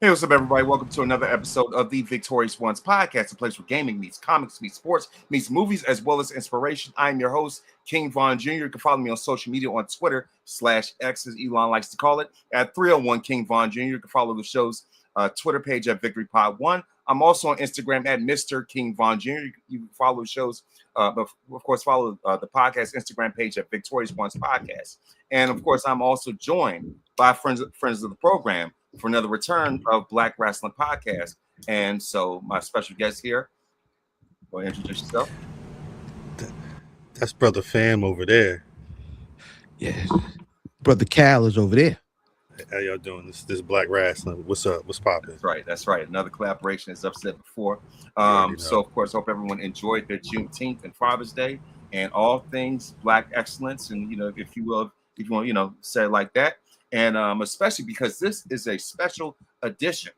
Hey, what's up, everybody? Welcome to another episode of the Victorious Ones podcast, a place where gaming meets comics, meets sports, meets movies, as well as inspiration. I'm your host, King Von Jr. You can follow me on social media on Twitter /X, as Elon likes to call it, at 301 King Von Jr. You can follow the show's Twitter page at Victory Pod 1. I'm also on Instagram at Mr. King Von Jr. You can follow the shows, but of course, follow the podcast Instagram page at Victorious Ones Podcast. And of course, I'm also joined by friends of the program for another return of Black Wrestling Podcast. And so my special guest here, go ahead and introduce yourself. That's Brother Fam over there. Yes. Brother Cal is over there. How y'all doing? This Black Wrestling. What's up? What's popping? That's right. Another collaboration, as I've said before. So of course, hope everyone enjoyed their Juneteenth and Father's Day and all things Black excellence. And if you want to say it like that. And especially because this is a special edition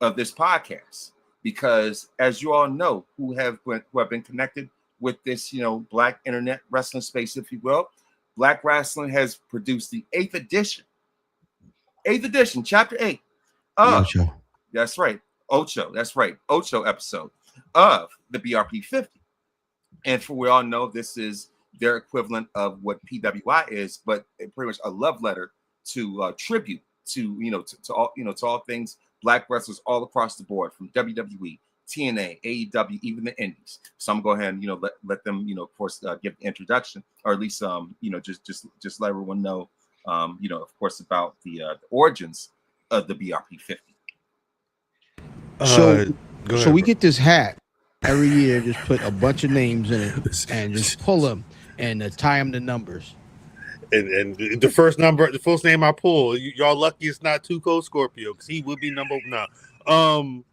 of this podcast, because as you all know, who have been connected with this, Black internet wrestling space, if you will, Black Wrestling has produced the 8th edition, chapter 8 of Ocho. That's right, Ocho episode of the BRP 50. And for we all know, this is their equivalent of what PWI is, but pretty much a love letter to tribute to all things Black wrestlers all across the board, from WWE, TNA, AEW, even the Indies. So I'm going to go ahead and let them of course give the introduction, or at least just let everyone know of course about the origins of the BRP 50. So we get this hat every year, just put a bunch of names in it and just pull them and tie them to numbers. And the first name I pull, y'all lucky it's not Too Cold Scorpio, because he would be number one.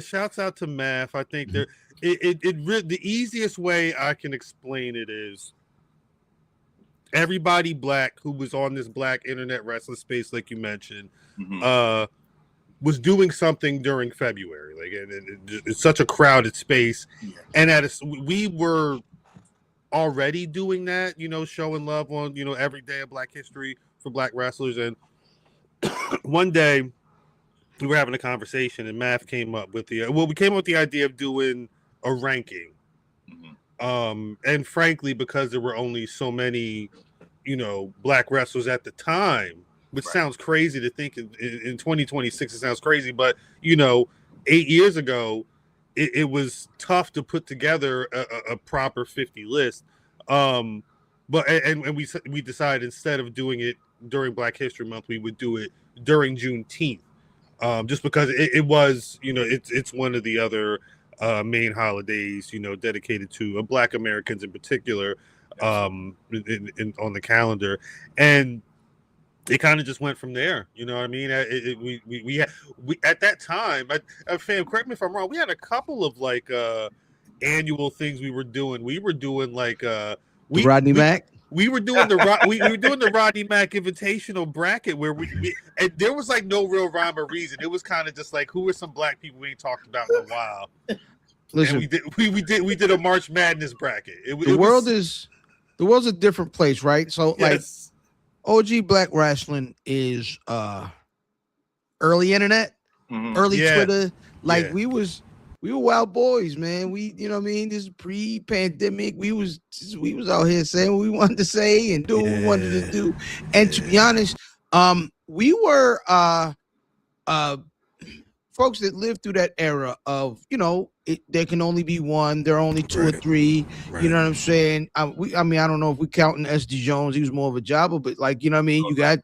Shouts out to Math. I think the easiest way I can explain it is everybody Black who was on this Black internet wrestling space, like you mentioned, was doing something during February. Like, it's such a crowded space, and we were already doing that, showing love on, every day of Black history for Black wrestlers. And one day we were having a conversation, and Math came up with the idea of doing a ranking. And frankly, because there were only so many, Black wrestlers at the time, which sounds crazy to think in 2026, it sounds crazy, but 8 years ago, it was tough to put together a proper 50 list. But we decided, instead of doing it during Black History Month, we would do it during Juneteenth, just because it was, it's one of the other main holidays, dedicated to Black Americans in particular, on the calendar. And it kind of just went from there, you know what I mean? We at that time, fam, correct me if I'm wrong, we had a couple of like annual things we were doing. We were doing like Rodney Mack. We were doing the we were doing the Rodney Mack Invitational bracket, where we and there was like no real rhyme or reason. It was kind of just like, who are some Black people we ain't talked about in a while? Listen, and we did a March Madness bracket. The world's a different place, right? So like, OG Black Wrestling is early internet, early Twitter. Like we were wild boys, man. We, this is pre-pandemic. We was out here saying what we wanted to say and doing what we wanted to do. And to be honest, we were folks that lived through that era of, there can only be one, there are only two or three. You know what I'm saying? I don't know if we counting SD Jones. He was more of a jobber, but like, you know what I mean? You got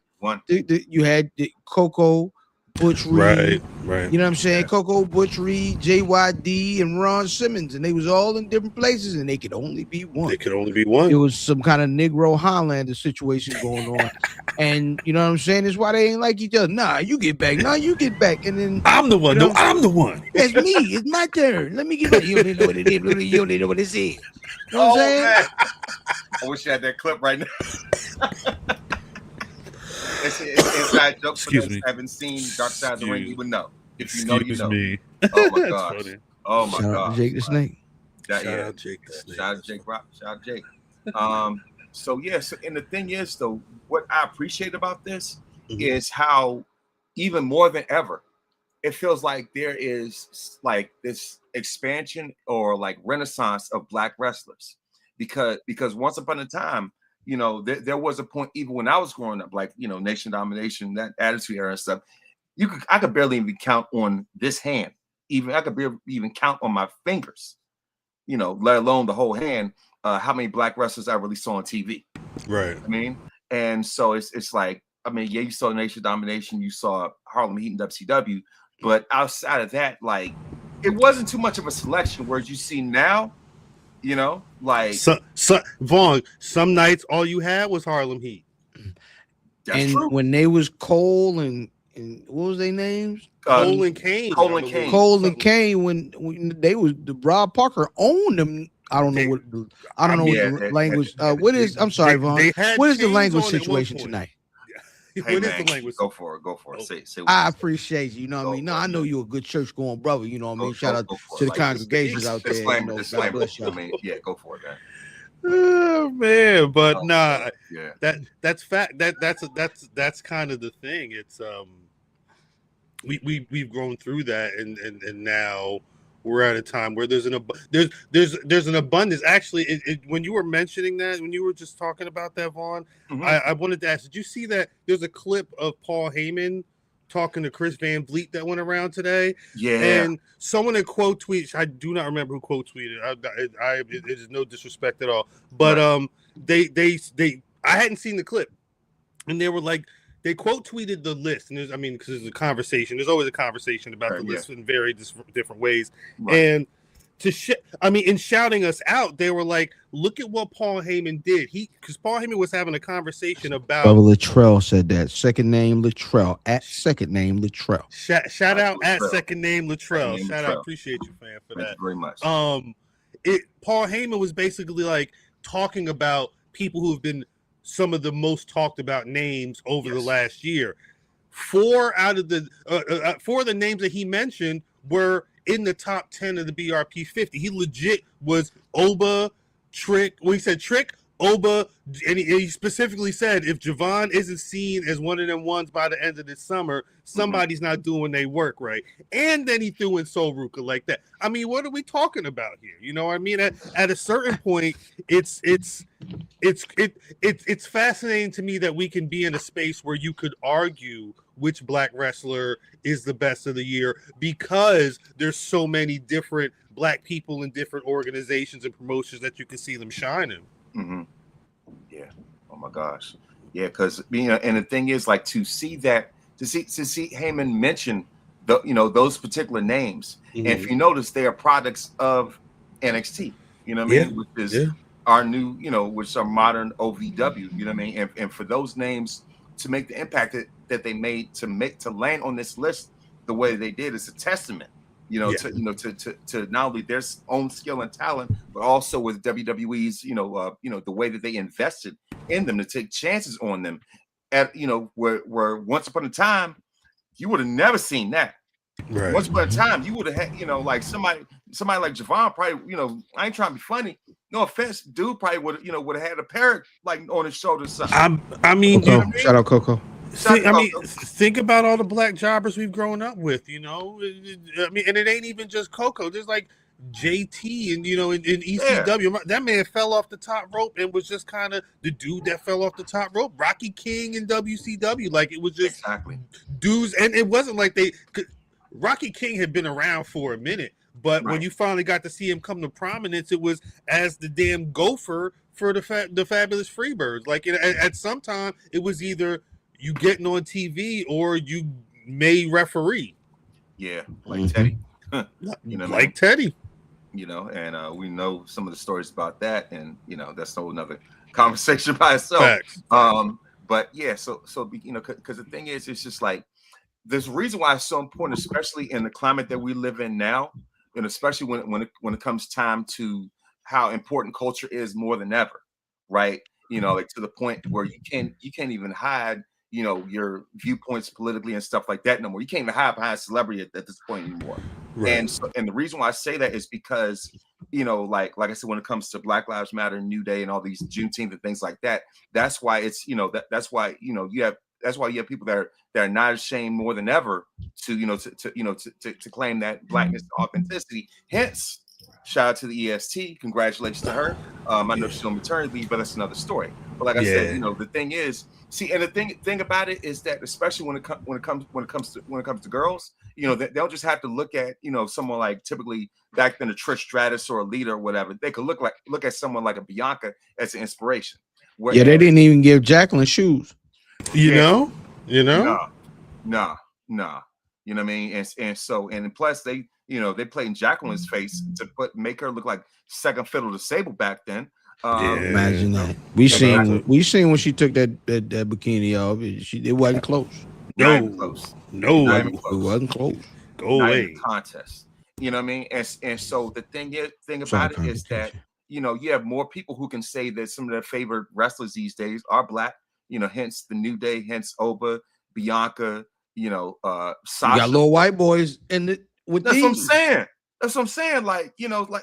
you had the Coco, Butch Reed, right. You know what I'm saying? Coco, Butch Reed, JYD, and Ron Simmons, and they was all in different places, and they could only be one. It was some kind of Negro Highlander situation going on, and you know what I'm saying? That's why they ain't like each other. Nah, you get back. Nah, you get back, and then I'm the one. No, I'm the one. That's me. It's my turn. Let me get back. You don't even know what it is. You don't even know what this is. You know what I'm saying? Man. I wish I had that clip right now. It's inside joke for those who haven't seen Dark Side of the Ring. You would know. If you know, you know. Me. Oh my gosh. Oh my Shout out to Jake the Snake. Shout out to Jake Rock. Shout out to Jake. So and the thing is, though, what I appreciate about this is how even more than ever, it feels like there is like this expansion or like renaissance of Black wrestlers, because once upon a time, there was a point even when I was growing up, like Nation Domination, that Attitude Era and stuff. I could barely even count on this hand. Even I could barely even count on my fingers, let alone the whole hand. How many Black wrestlers I really saw on TV? Right. I mean, and so it's like, I mean, yeah, you saw Nation Domination, you saw Harlem Heat and WCW, but outside of that, like, it wasn't too much of a selection. Whereas you see now, like, Vaughn, some nights all you had was Harlem Heat. That's true. When they was Cole and what was their names? Cole and Kane. Cole and Kane. When they was the Rob Parker owned them. I don't know what the language. I'm sorry, Vaughn. What is the language situation tonight? Hey, man, go for it. Say I appreciate you. You know what I mean? No, I know you're a good church going brother. You know what I mean? Shout out to the congregations out there. God bless you. I mean, yeah, go for it, man. Oh man, but that's fact. That's kind of the thing. It's we've grown through that, and now we're at a time where there's an abundance. Actually, when you were mentioning that, when you were just talking about that, Vaughn, I wanted to ask, did you see that there's a clip of Paul Heyman talking to Chris Van Vliet that went around today? Yeah. And someone in quote tweets, I do not remember who quote tweeted. It is no disrespect at all. But they I hadn't seen the clip, and they were like, they quote tweeted the list, and because there's a conversation. There's always a conversation about the list in very different ways. Right. And in shouting us out, they were like, "Look at what Paul Heyman did." Because Paul Heyman was having a conversation about. Brother Latrell said that. Second name Latrell at second name Latrell. Shout out at second name Latrell. Shout out, appreciate you, fam, for that. Thank you very much. Paul Heyman was basically like talking about people who have been some of the most talked about names over the last year. 4 out of the 4 of the names that he mentioned were in the top 10 of the BRP 50. He legit was Oba, Trick. Well, he said Trick, Oba, and he specifically said if Javon isn't seen as one of them ones by the end of this summer, somebody's not doing their work right. And then he threw in Sol Ruka like that. I mean, what are we talking about here? You know what I mean? At a certain point, it's fascinating to me that we can be in a space where you could argue which Black wrestler is the best of the year because there's so many different Black people in different organizations and promotions that you can see them shining. Mm-hmm. Yeah. Oh my gosh. Yeah, because and the thing is, like, to see Heyman mention those particular names, and if you notice, they are products of NXT. You know what I mean? Which is our new, which are modern OVW. You know what I mean? And for those names to make the impact that they made to land on this list the way they did is a testament. To not only their own skill and talent, but also with WWE's, the way that they invested in them to take chances on them. At where once upon a time, you would have never seen that. Right. Once upon a time, you would have had, like somebody like Javon probably, I ain't trying to be funny. No offense, dude probably would have had a parrot like on his shoulder or something. Shout out Coco. Think about all the Black jobbers we've grown up with, and it ain't even just Coco. There's like JT and in ECW, that man fell off the top rope and was just kind of the dude that fell off the top rope. Rocky King in WCW, like it was just dudes, and it wasn't like Rocky King had been around for a minute, but when you finally got to see him come to prominence, it was as the damn gopher for the Fabulous Freebirds. Like at some time, it was either you getting on TV or you may referee. Yeah, like Teddy. Like Teddy. And we know some of the stories about that, and that's a whole another conversation by itself. Facts. But yeah, so because the thing is, it's just like there's a reason why it's so important, especially in the climate that we live in now, and especially when it comes time to how important culture is more than ever, right? Like to the point where you can't even hide your viewpoints politically and stuff like that no more. You can't even hide behind celebrity at this point anymore. Right. And the reason why I say that is because, like I said, when it comes to Black Lives Matter, New Day, and all these Juneteenth and things like that, that's why it's, that's why, you have that's why you have people that are not ashamed more than ever to claim that blackness and authenticity. Hence, shout out to the EST. Congratulations to her. I know she's on maternity leave, but that's another story. But like I said, the thing is, and the thing about it is that, especially when it comes to girls, they'll just have to look at someone like, typically back then, a Trish Stratus or a Lita or whatever. They could look at someone like a Bianca as an inspiration. They didn't even give Jacqueline shoes. You know. No. You know what I mean? And plus they played in Jacqueline's face to make her look like second fiddle to Sable back then. Imagine that. We seen when she took that bikini off. It wasn't close. No, it wasn't close. Go away. Contest. You know what I mean? And so the thing about it is that you have more people who can say that some of their favorite wrestlers these days are black. Hence the New Day, hence Oba, Bianca. Sasha. You got little white boys with that's these. what I'm saying. That's what I'm saying. Like,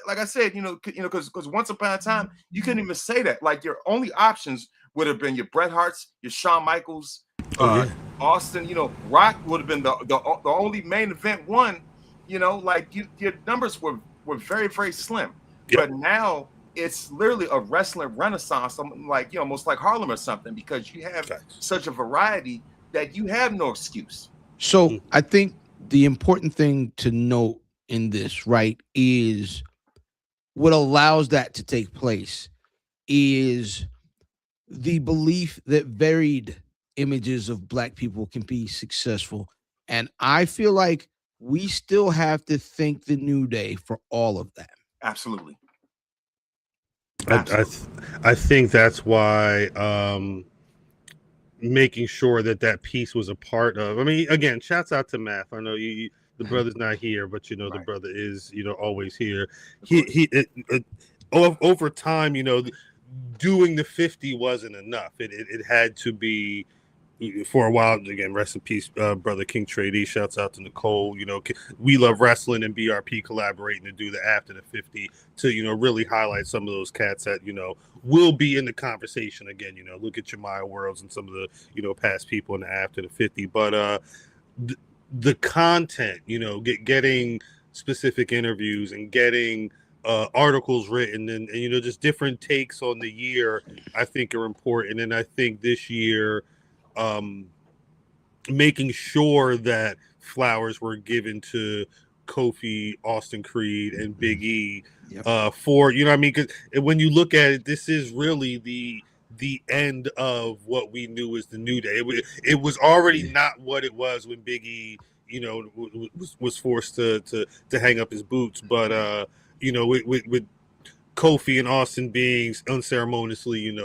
like I said, because once upon a time you couldn't even say that. Like, your only options would have been your Bret Harts, your Shawn Michaels, Austin. Rock would have been the only main event one. Like your numbers were very, very slim. Yep. But now it's literally a wrestling renaissance, like almost like Harlem or something, because you have such a variety that you have no excuse. So I think the important thing to note in this, right, is what allows that to take place is the belief that varied images of black people can be successful. And I feel like we still have to thank the New Day for all of that. Absolutely. I think that's why making sure that piece was a part of. I mean, again, shouts out to Math. I know the brother's not here, but the brother is always here. Over time, doing the 50 wasn't enough. It had to be. For a while, again, rest in peace, brother King Trady. Shouts out to Nicole. We Love Wrestling and BRP collaborating to do the After the 50 to really highlight some of those cats that will be in the conversation again. Look at your Maya Worlds and some of the past people in the After the 50. But the content, getting specific interviews and getting articles written and just different takes on the year, I think are important. And I think this year, making sure that flowers were given to Kofi, Austin Creed, and Big E for because when you look at it, this is really the end of what we knew as the New Day. It was already not what it was when Big E was forced to hang up his boots, but with Kofi and Austin being unceremoniously,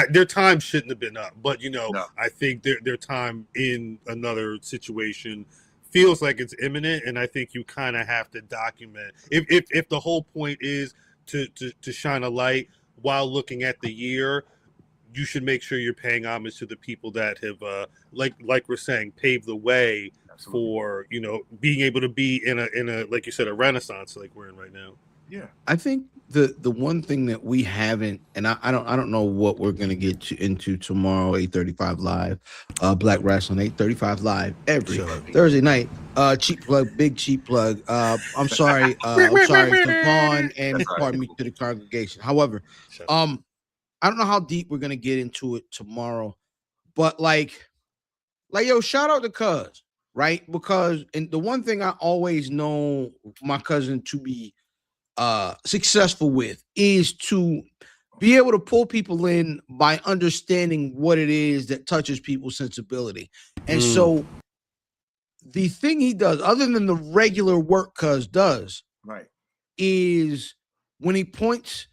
their time shouldn't have been up. But, no. I think their time in another situation feels like it's imminent. And I think you kind of have to document. If the whole point is to shine a light while looking at the year, you should make sure you're paying homage to the people that have, like we're saying, paved the way for, being able to be in a like you said, a renaissance like we're in right now. Yeah, I think the one thing that we haven't, and I don't know what we're gonna get into tomorrow, 8:35 live, Black Wrestling 8:35 live every Thursday night. Cheap plug, big cheap plug. I'm sorry to Vaughn and pardon me to the congregation. However, I don't know how deep we're gonna get into it tomorrow, but like yo, shout out to Cuz, right? Because and the one thing I always know my cousin to be successful with is to be able to pull people in by understanding what it is that touches people's sensibility. And so the thing he does, other than the regular work Cuz does, right, is when he points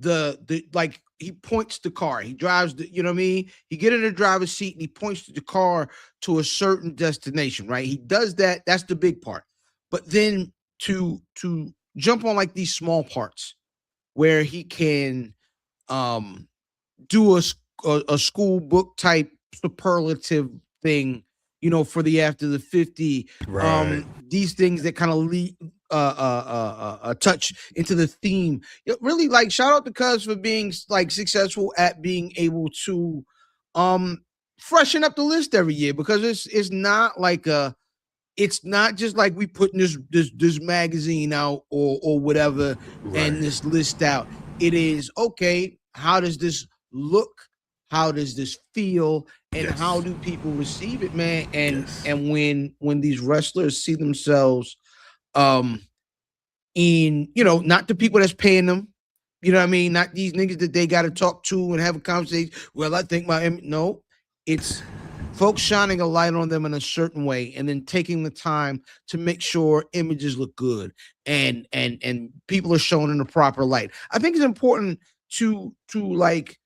he points the car. He drives the, you know what I mean? He get in the driver's seat and he points the car to a certain destination, right? He does that. That's the big part. But then to jump on like these small parts where he can do a school book type superlative thing, for the After the 50, right. These things that kind of lead touch into the theme. Really, like, shout out to Cuz for being like successful at being able to freshen up the list every year, because it's not like it's not just like we putting this magazine out or whatever, and this list out. It is, okay, how does this look? How does this feel? And how do people receive it, man? And when these wrestlers see themselves in, not the people that's paying them, you know what I mean? Not these niggas that they got to talk to and have a conversation. Well, I think no, it's folks shining a light on them in a certain way, and then taking the time to make sure images look good and people are shown in the proper light. I think it's important to like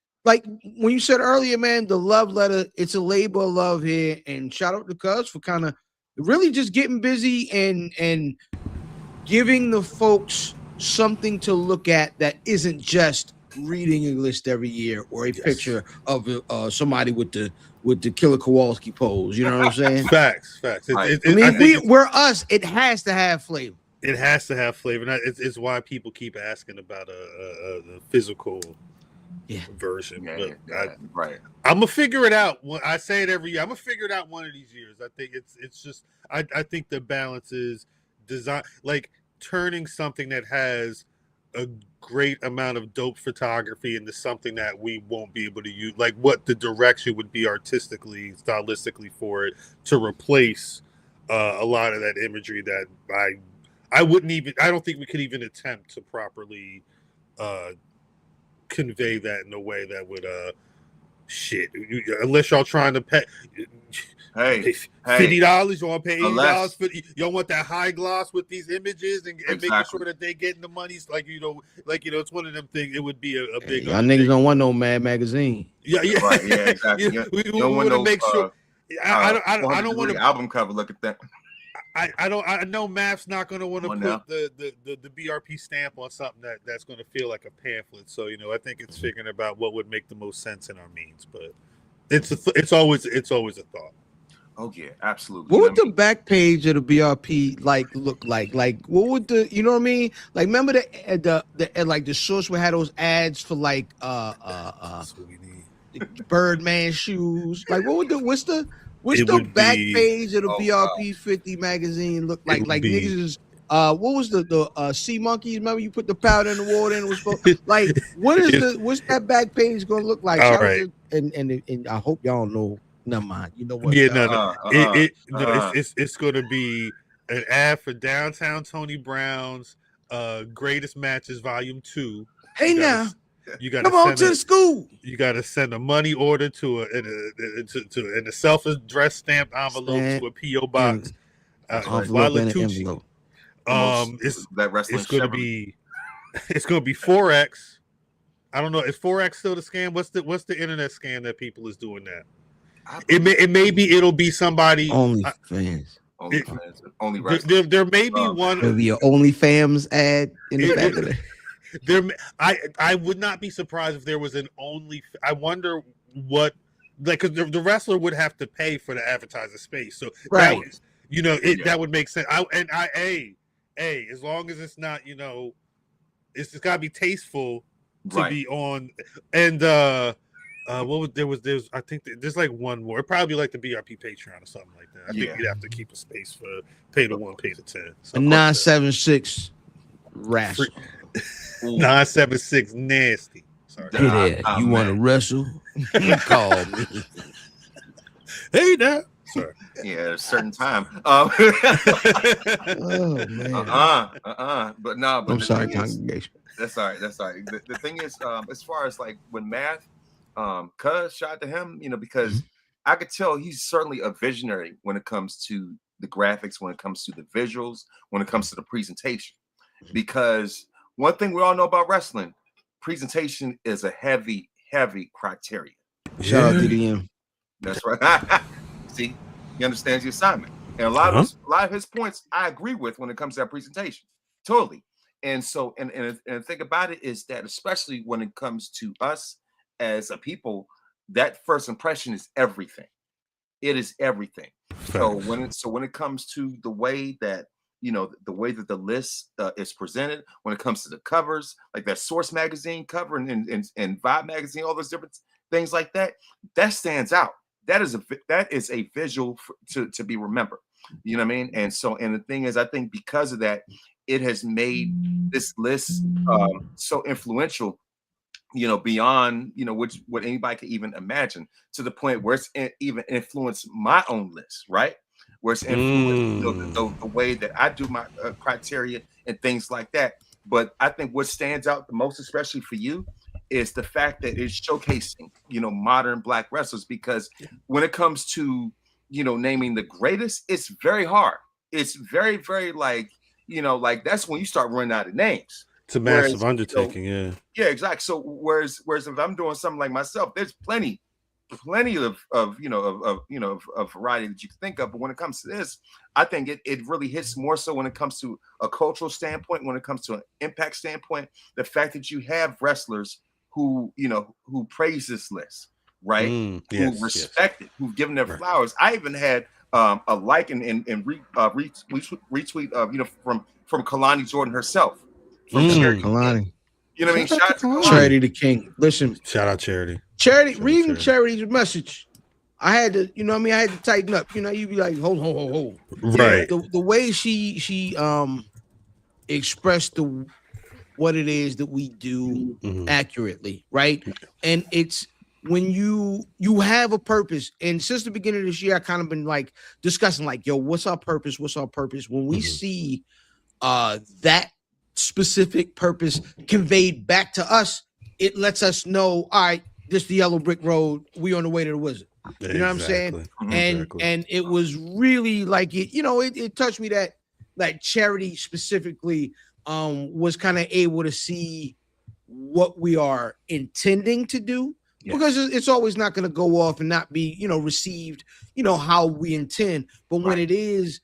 when you said earlier, man, the love letter, it's a labor of love here, and shout out to Cuz for kind of really just getting busy and giving the folks something to look at that isn't just reading a list every year or a picture of somebody with the Killer Kowalski pose. You know what I'm saying? Facts. We're us. It has to have flavor. It has to have flavor. And it's why people keep asking about a physical version. Right. I'm gonna figure it out. I say it every year. I'm gonna figure it out one of these years. I think it's just I think the balance is design, like turning something that has a great amount of dope photography into something that we won't be able to use, like what the direction would be artistically, stylistically for it, to replace a lot of that imagery that I don't think we could even attempt to properly convey that in a way that would unless y'all trying to pay $50, you want to pay $80 for, you don't want that high gloss with these images and making sure that they getting the monies, it's one of them things. It would be a big y'all niggas don't want no Mad Magazine. Exactly. We want to make sure. I don't want to album cover. Look at that. I know Math's not going to want to put the BRP stamp on something that's going to feel like a pamphlet. So I think it's figuring about what would make the most sense in our means. But it's always a thought. Oh yeah, absolutely. What would the back page of the BRP look like? Like, what would the, you know what I mean? Like, remember the source we had those ads for Birdman shoes? Like, what's the back page of the BRP 50 magazine look like? Like niggas is what was the sea monkeys? Remember you put the powder in the water and it was supposed like what's that back page gonna look like? All right. And I hope y'all know. Never mind. You know what? Yeah, it's going to be an ad for Downtown Tony Brown's Greatest Matches Volume 2. Hey, now you got come on to the school. You got to send a money order to a self-addressed stamped envelope to a PO box. Envelope. It's going to be 4X. I don't know. Is 4X still the scam? What's the internet scam that people is doing that? It'll be somebody OnlyFans. There may be one. There'll be an OnlyFans ad in the back of it. I would not be surprised if there was an I wonder what, because the wrestler would have to pay for the advertiser space. So that would make sense. As long as it's not, it's got to be tasteful to be on. And there's I think there's like one more. It'd probably be like the BRP Patreon or something like that. I think you'd have to keep a space for pay to 1, pay to 10. A 976 wrestle. 976 nasty. Sorry. Hey there, you want to wrestle? Call me. Hey there. Sorry. Yeah, at a certain time. Oh man. But no. But I'm sorry, congregation. That's all right. The thing is, as far as like when Math. Cuz shout out to him, because I could tell he's certainly a visionary when it comes to the graphics, when it comes to the visuals, when it comes to the presentation. Because one thing we all know about wrestling, presentation is a heavy criteria. Shout out to DM. That's right. See, he understands the assignment, and a lot of his points I agree with when it comes to that presentation. Totally. And so, and the thing about it is that, especially when it comes to us as a people, that first impression is everything. It is everything. So when it comes to the way that the way that the list is presented, when it comes to the covers, like that Source magazine cover and Vibe magazine, all those different things like that, that stands out. that is a visual to be remembered. You know what I mean? And so, and the thing is, I think because of that, it has made this list so influential, beyond, what anybody could even imagine, to the point where it's even influenced my own list, right? Where it's influenced, the way that I do my criteria and things like that. But I think what stands out the most, especially for you, is the fact that it's showcasing, modern Black wrestlers. Because when it comes to, naming the greatest, it's very hard. It's very, very like that's when you start running out of names. It's a massive undertaking, yeah. Yeah, exactly. So whereas if I'm doing something like myself, there's plenty of variety that you can think of. But when it comes to this, I think it really hits more so when it comes to a cultural standpoint, when it comes to an impact standpoint, the fact that you have wrestlers who praise this list, right? Who respect it, who've given their flowers. I even had a like and retweet of from Kalani Jordan herself. From Kalani. You know what I mean? Shout out to Kalani. Charity the King. Listen. Shout out Charity. Reading Charity's message, I had to, I had to tighten up. You'd be like, hold. Right. The way she expressed what it is that we do accurately, right? And it's when you have a purpose. And since the beginning of this year, I kind of been like discussing, like, yo, what's our purpose? What's our purpose? When we see that specific purpose conveyed back to us, it lets us know, all right, this is the yellow brick road. We on the way to the wizard. You know what I'm saying? And it was really like it touched me that Charity specifically was kind of able to see what we are intending to do. Yeah. Because it's always not going to go off and not be, received, how we intend. But when it is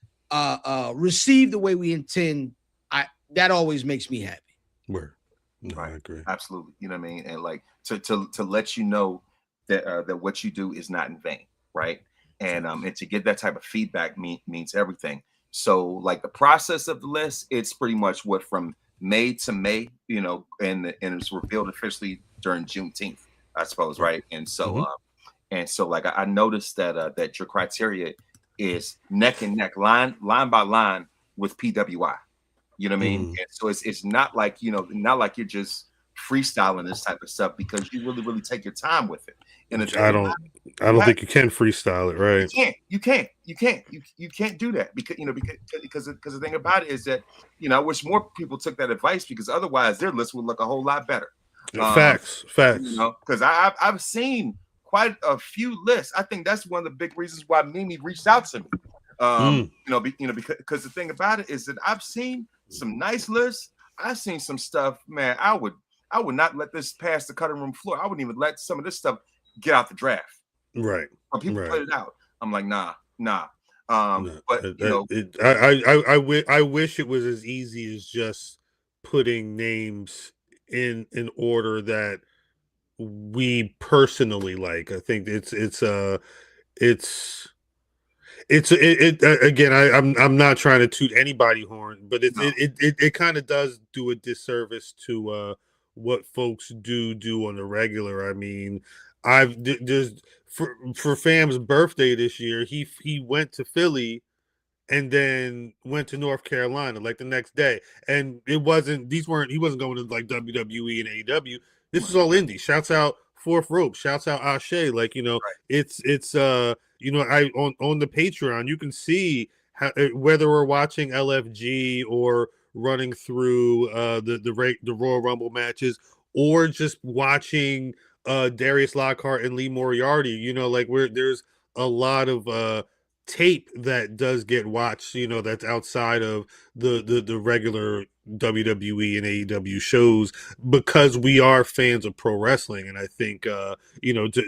received the way we intend, that always makes me happy. Word. No, I agree. Absolutely. You know what I mean? And like to let you know that what you do is not in vain, right? And to get that type of feedback means everything. So like the process of the list, it's pretty much what from May to May, and it's revealed officially during Juneteenth, I suppose, right? And so like I noticed that your criteria is neck and neck, line by line with PWI. You know what I mean? And so it's not like not like you're just freestyling this type of stuff, because you really, really take your time with it. And I don't think you can freestyle it, right? You can't do that because the thing about it is that I wish more people took that advice, because otherwise their list would look a whole lot better. Facts. Because I've seen quite a few lists. I think that's one of the big reasons why Mimi reached out to me. Because the thing about it is that I've seen some nice lists. I've seen some stuff, man. I would not let this pass the cutting room floor. I wouldn't even let some of this stuff get out the draft. Right. When people put it out, I'm like, nah. But I wish it was as easy as just putting names in order that we personally like. I think it's again, I'm not trying to toot anybody horn, but it kind of does do a disservice to what folks do on a regular. I mean, for Fam's birthday this year, he went to Philly and then went to North Carolina like the next day, and he wasn't going to like WWE and AEW. This is all indie. Shouts out Fourth Rope. Shouts out Ashe. Like it's I on the Patreon you can see how, whether we're watching LFG or running through the Royal Rumble matches, or just watching Darius Lockhart and Lee Moriarty. There's a lot of tape that does get watched, that's outside of the regular WWE and AEW shows, because we are fans of pro wrestling. And I think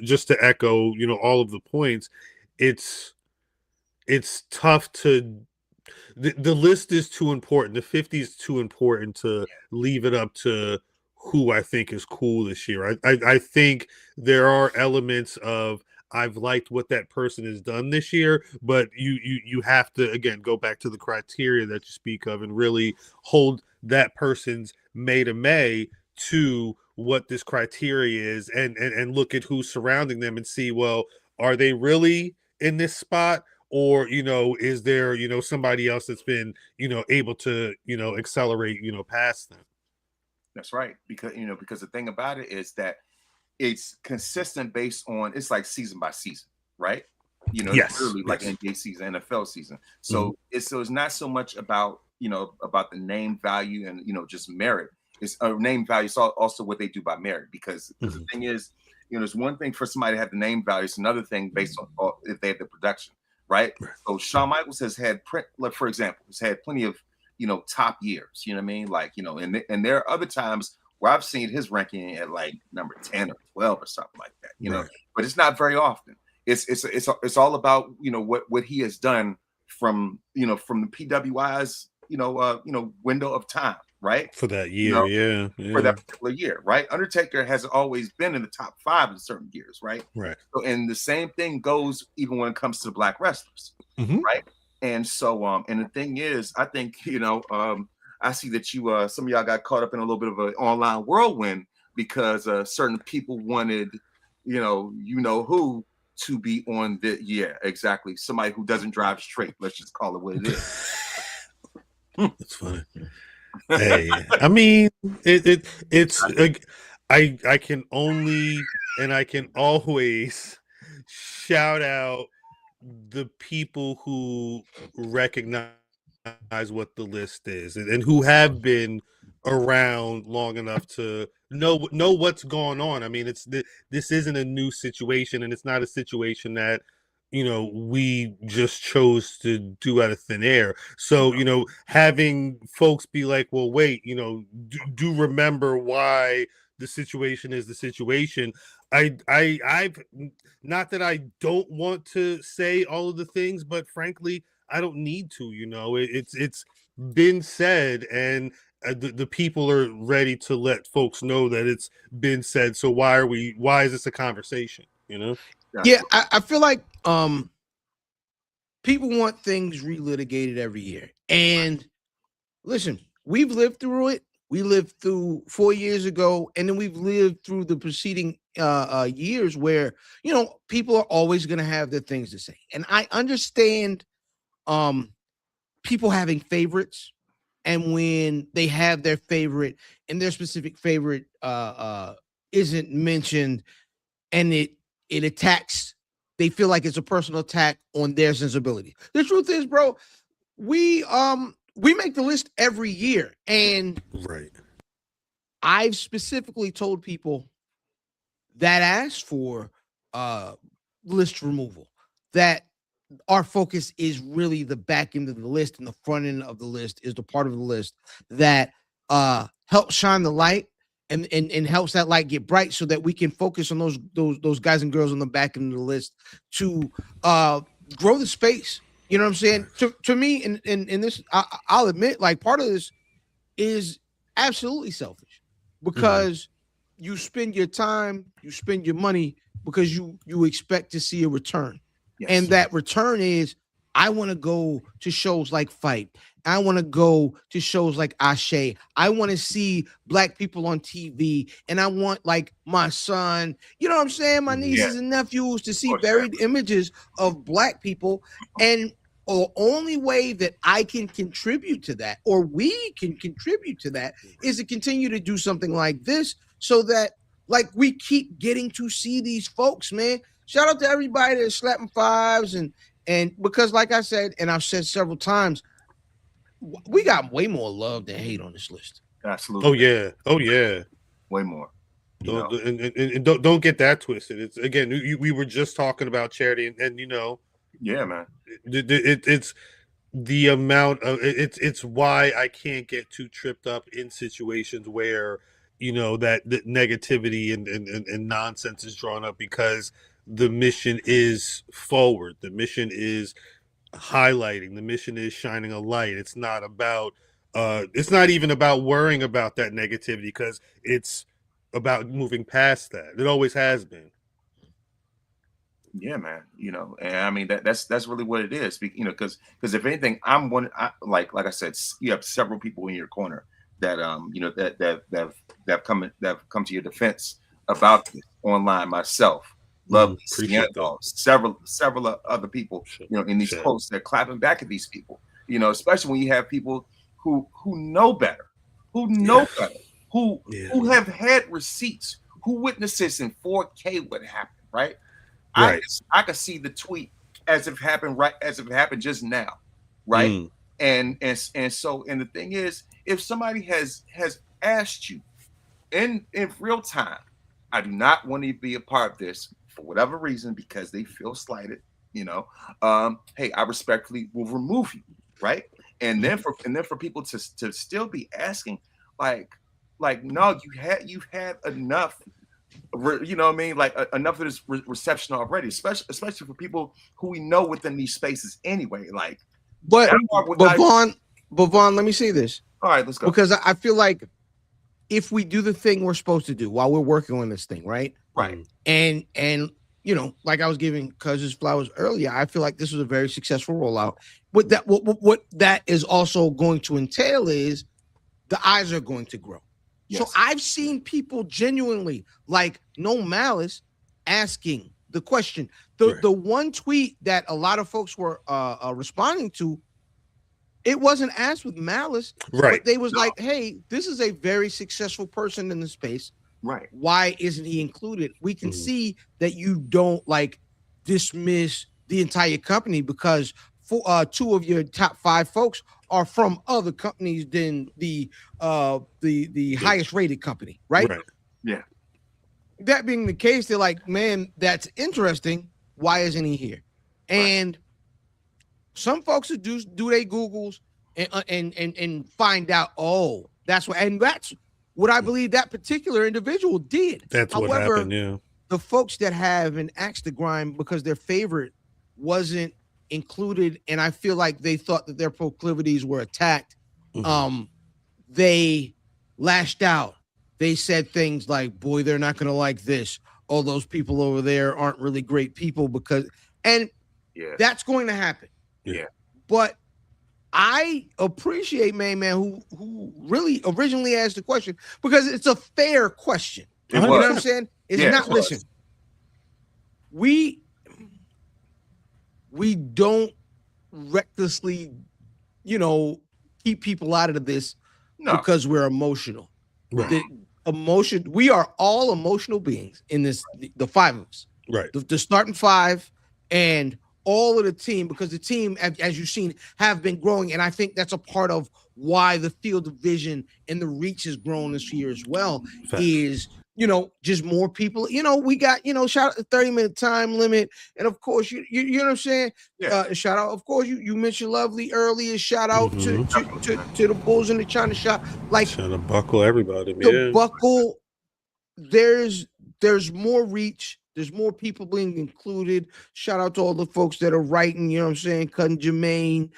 just to echo all of the points, it's tough to the list is too important. The 50 is too important to leave it up to who I think is cool this year. I think there are elements of I've liked what that person has done this year, but you have to, again, go back to the criteria that you speak of and really hold that person's May to May to what this criteria is, and look at who's surrounding them and see, well, are they really in this spot? Or, is there, somebody else that's been, able to, accelerate, past them? That's right. Because the thing about it is that it's consistent based on, it's like season by season, right? It's Yes. literally like Yes. NBA season, NFL season. So it's not so much about about the name value and just merit. It's a name value. It's also what they do by merit, because the thing is, there's one thing for somebody to have the name value. It's another thing based on if they have the production, right? So Shawn Michaels has had, for example, has had plenty of top years. You know what I mean? Like and there are other times where I've seen his ranking at like number 10 or 12 or something like that. But it's not very often. It's all about what he has done from from the PWI's window of time, right? For that year, yeah. For that particular year, right? Undertaker has always been in the top 5 in certain years, right? Right. So, and the same thing goes even when it comes to the black wrestlers, right? And so, and the thing is, I think I see that some of y'all got caught up in a little bit of an online whirlwind because certain people wanted, who to be on exactly. Somebody who doesn't drive straight. Let's just call it what it is. That's funny. Hey, I mean, it's I can only and I can always shout out the people who recognize what the list is and who have been around long enough to know what's going on. I mean, this isn't a new situation, and it's not a situation that we just chose to do out of thin air. So having folks be like, well, wait, do remember why the situation is the situation. I've not that I don't want to say all of the things, but frankly, I don't need to. It's been said, and the people are ready to let folks know that it's been said. So why is this a conversation? Yeah, I feel like people want things relitigated every year. And listen, we've lived through it. We lived through 4 years ago, and then we've lived through the preceding years where people are always going to have their things to say. And I understand people having favorites, and when they have their favorite and their specific favorite isn't mentioned, and it attacks, they feel like it's a personal attack on their sensibility. The truth is, bro, we make the list every year, and right. I've specifically told people that asked for list removal that our focus is really the back end of the list, and the front end of the list is the part of the list that helps shine the light and helps that light get bright, so that we can focus on those guys and girls on the back end of the list to grow the space. You know what I'm saying? To me, in this, I'll admit, like, part of this is absolutely selfish, because you spend your time, you spend your money because you expect to see a return. Yes. And that return is, I want to go to shows like Fight. I want to go to shows like Ashe. I want to see black people on TV, and I want, like, my son, you know what I'm saying, my nieces and nephews to see buried images of black people. And the only way that I can contribute to that, or we can contribute to that, is to continue to do something like this, so that, like, we keep getting to see these folks, man. Shout out to everybody that's slapping fives, and because, like I said, and I've said several times, we got way more love than hate on this list. Absolutely. Oh yeah. Way more. And don't get that twisted. It's, again, we were just talking about charity, and yeah, man. It's the amount of it's why I can't get too tripped up in situations where that negativity and nonsense is drawn up, because the mission is forward. The mission is highlighting. The mission is shining a light. It's not about it's not even about worrying about that negativity, because it's about moving past that. It always has been. Yeah, man. And I mean that's really what it is. Because if anything, like I said, you have several people in your corner that that have come to your defense about this online. Myself, Lovely, appreciate that. several other people, in these posts, they're clapping back at these people, especially when you have people who know better, who have had receipts, who witnesses in 4K what happened, right? Right. I could see the tweet as if it happened just now, right? And the thing is, if somebody has asked you in real time, I do not want to be a part of this for whatever reason because they feel slighted, hey, I respectfully will remove you, right? And then for people to still be asking, like no, you've had enough, like enough of this reception already, especially for people who we know within these spaces anyway. Like, but Vaughn, let me say this. All right, let's go. Because I feel like if we do the thing we're supposed to do while we're working on this thing, right? Right. And like I was giving Cousins flowers earlier, I feel like this was a very successful rollout. What that is also going to entail is the eyes are going to grow. Yes. So I've seen people genuinely, like, no malice, asking the question. The one tweet that a lot of folks were responding to, it wasn't asked with malice, right? But they was like, "Hey, this is a very successful person in the space, right? Why isn't he included?" We can see that you don't dismiss the entire company because two of your top 5 folks are from other companies than the highest rated company, right? Yeah. That being the case, they're like, "Man, that's interesting. Why isn't he here?" And some folks who do their Googles and find out, oh, that's what I believe that particular individual did. That's what happened. Yeah. The folks that have an axe to grind because their favorite wasn't included, and I feel like they thought that their proclivities were attacked. They lashed out. They said things like, "Boy, they're not going to like this. All those people over there aren't really great people," that's going to happen. Yeah. But I appreciate man who really originally asked the question because it's a fair question. You know what I'm saying? It's not, listen, we don't recklessly, keep people out of this because we're emotional. Right. We are all emotional beings in this, the 5 of us. Right. The starting 5 and all of the team, because the team, as you've seen, have been growing. And I think that's a part of why the field of vision and the reach has grown this year as well. Fact. Is, just more people. We got, shout out the 30-minute time limit. And of course, you know what I'm saying? Yeah. Shout out, of course, you mentioned Lovely earlier. Shout out to the Bulls in the China shop. Like, trying to buckle everybody, man. The buckle, there's more reach. There's more people being included. Shout out to all the folks that are writing, you know what I'm saying? Cutting Jermaine,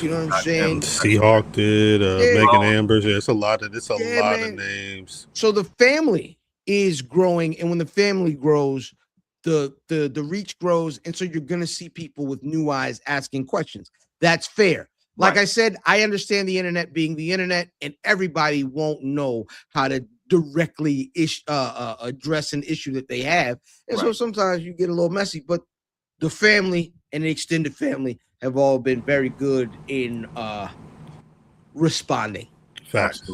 you know what I'm saying? Seahawk did, Megan Ambers. Yeah, it's a lot of names. So the family is growing, and when the family grows, the reach grows, and so you're gonna see people with new eyes asking questions. That's fair. Like I said, I understand the internet being the internet, and everybody won't know how to directly address an issue that they have, and so sometimes you get a little messy. But the family and the extended family have all been very good in responding. Facts.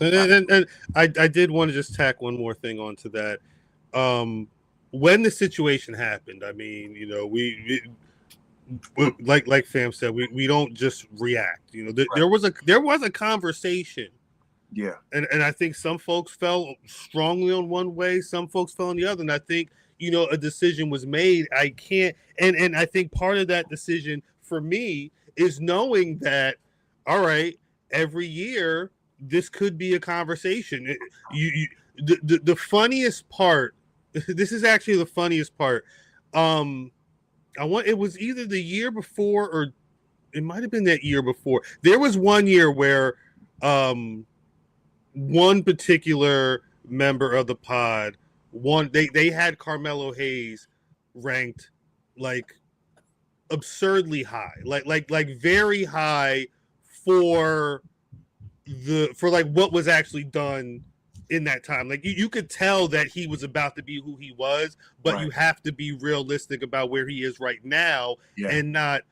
And I did want to just tack one more thing onto that. When the situation happened, I mean, we like Fam said, we don't just react. There was a conversation. Yeah. And I think some folks felt strongly on one way, some folks felt on the other. And I think, a decision was made. I can't, and I think part of that decision for me is knowing that, all right, every year this could be a conversation. The funniest part, this is actually the funniest part. It was either the year before or it might have been that year before. There was one year where one particular member of the pod, they had Carmelo Hayes ranked like absurdly high, like very high for what was actually done in that time. Like you could tell that he was about to be who he was, but you have to be realistic about where he is right now and not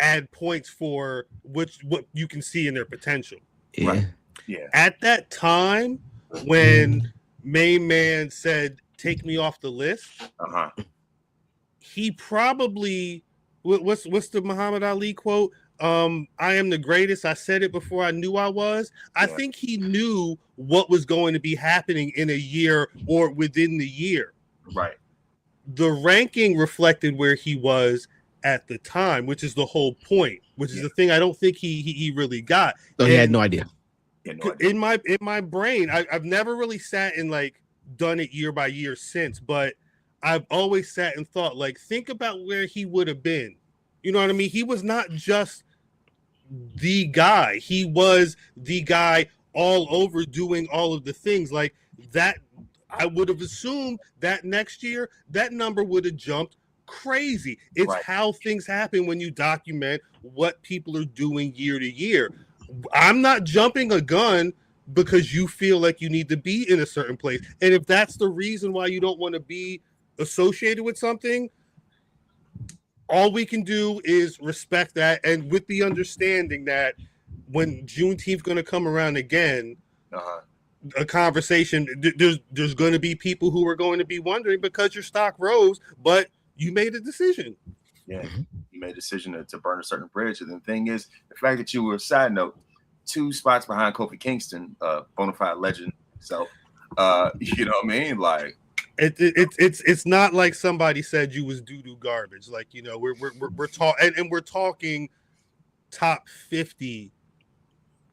add points for what you can see in their potential. Yeah. Right. Yeah. At that time when Main Man said, "Take me off the list," he probably what's the Muhammad Ali quote? I am the greatest. I said it before I knew I was. I think he knew what was going to be happening in a year or within the year. Right. The ranking reflected where he was at the time, which is the whole point, which is the thing I don't think he really got. So he had no idea. In my brain, I've never really sat and like done it year by year since, but I've always sat and thought, like, think about where he would have been. You know what I mean? He was not just the guy. He was the guy all over doing all of the things like that. I would have assumed that next year that number would have jumped crazy. It's how things happen when you document what people are doing year to year. I'm not jumping a gun because you feel like you need to be in a certain place. And if that's the reason why you don't want to be associated with something, all we can do is respect that, and with the understanding that when Juneteenth going to come around again, a conversation, there's going to be people who are going to be wondering because your stock rose, but you made a decision. Yeah, you made a decision to burn a certain bridge. And the thing is, the fact that you were, side note, 2 spots behind Kofi Kingston, bona fide legend. So, you know what I mean? Like, it's not like somebody said you was doo-doo garbage. Like, you know, we're talking, and we're talking top 50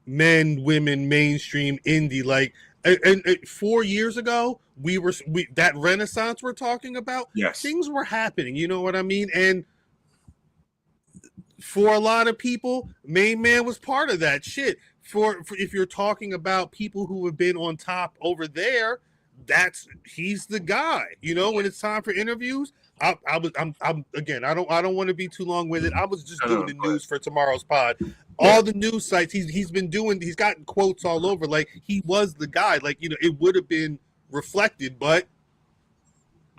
men, women, mainstream, indie. Like, and 4 years ago, we that renaissance we're talking about. Yes, things were happening. You know what I mean? And for a lot of people, Main Man was part of that shit. For if you're talking about people who have been on top over there, he's the guy. You know, when it's time for interviews, I'm again, I don't want to be too long-winded. I was just doing the news for tomorrow's pod. All the news sites he's gotten quotes all over. Like, he was the guy. Like, you know, it would have been reflected, but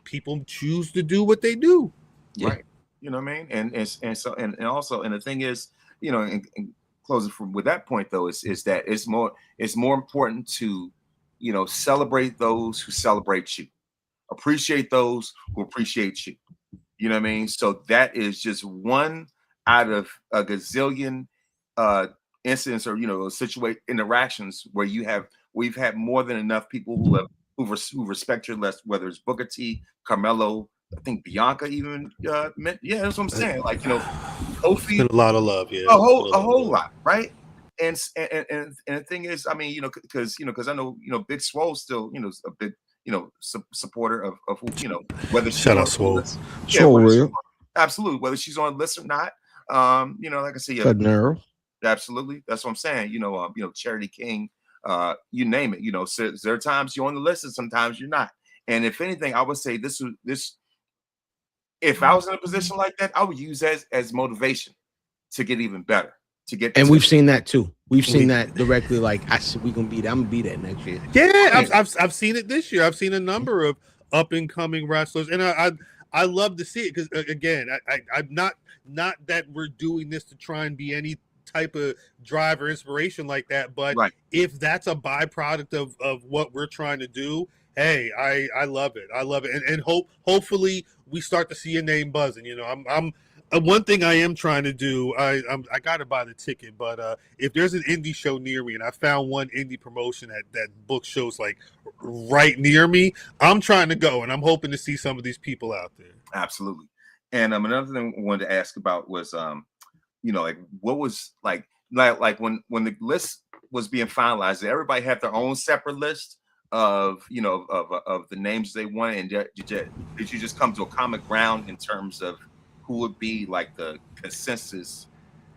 people choose to do what they do. Right. You know what I mean? And also the thing is, you know, and closing with that point though, is that it's more important to, you know, celebrate those who celebrate you, appreciate those who appreciate you. You know what I mean? So that is just one out of a gazillion incidents or, you know, interactions where we've had more than enough people who respect your less, whether it's Booker T, Carmelo, I think Bianca even meant, that's what I'm saying. Like, you know, Kofi, a lot of love, a whole lot, right? And the thing is, I mean, you know, because I know, you know, Big Swole still, you know, a big, you know, supporter of who, you know, whether she's shout out Swole, absolutely, whether she's on list or not. You know, like I say, absolutely, that's what I'm saying. You know, Charity King, you name it. You know, so there are times you're on the list and sometimes you're not. And if anything, I would say this. If I was in a position like that, I would use that as motivation to get even better. And we've seen that too. We've seen that directly. Like, I said, I'm gonna be that next year. Yeah, I've seen it this year. I've seen a number of up and coming wrestlers, and I love to see it because again, I'm not that we're doing this to try and be any type of drive or inspiration like that, but if that's a byproduct of what we're trying to do, hey, I love it. I love it, and hopefully we start to see a name buzzing. You know, I'm one thing I am trying to do. I got to buy the ticket, but if there's an indie show near me, and I found one indie promotion that book shows like right near me, I'm trying to go, and I'm hoping to see some of these people out there. Absolutely. And another thing I wanted to ask about was, you know, like what was like when the list was being finalized, everybody had their own separate list of, you know, of the names they wanted, and did you just come to a common ground in terms of who would be like the consensus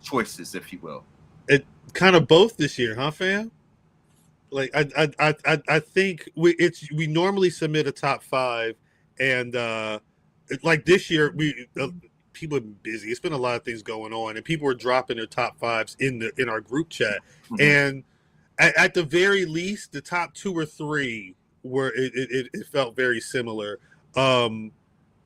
choices, if you will? It kind of both this year, huh, fam? Like I think we normally submit a top 5, and like this year people have been busy. It's been a lot of things going on, and people are dropping their top 5s in our group chat, and at the very least, the top 2 or 3 were it felt very similar. I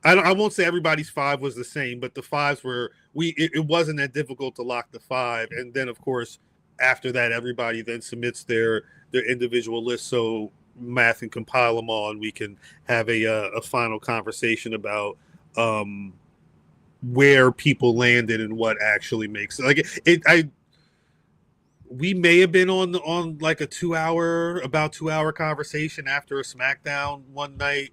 won't say everybody's 5 was the same, but the 5s were it wasn't that difficult to lock the 5, and then of course after that everybody then submits their individual list so Matt can compile them all and we can have a final conversation about where people landed and what actually makes like it. We may have been on like a 2-hour conversation after a SmackDown one night,